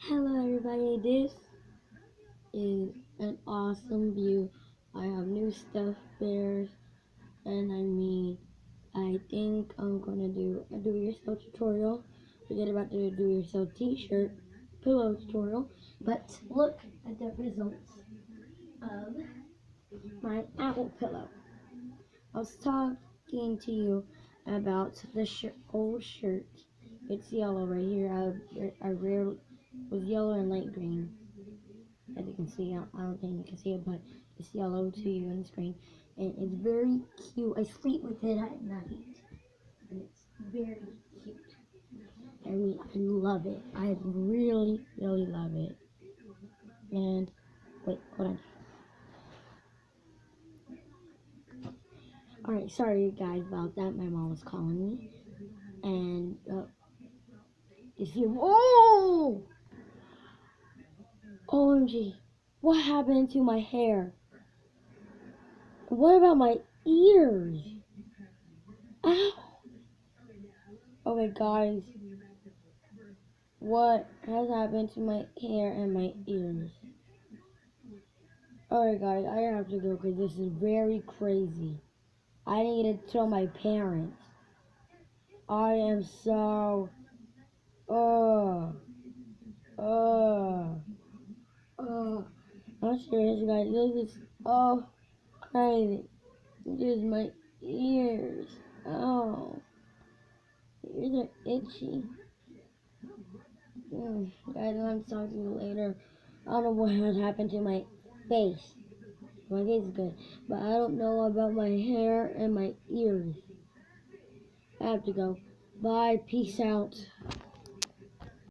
Hello everybody, this is an awesome view. I have new stuffed bears, and I think I'm gonna do a do-it-yourself tutorial. Forget about the do-it-yourself t-shirt pillow tutorial, but look at the results of my apple pillow. I was talking to you about the old shirt. It's yellow right here. I rarely was yellow and light green. As you can see, I don't think you can see it, but it's yellow to you on the screen, and it's very cute. I sleep with it at night, and it's very cute. I love it. I really, really love it. And wait, hold on. All right, sorry guys about that. My mom was calling me, and if you OMG, what happened to my hair? What about my ears? Ow! Okay, guys, what has happened to my hair and my ears? Alright guys, I have to go because this is very crazy. I need to tell my parents. I am so uh I'm serious guys, this is crazy. This is my ears. Oh, ears are itchy. Guys, I'm talking to you later. I don't know what has happened to my face. My face is good, but I don't know about my hair and my ears. I have to go. Bye. Peace out.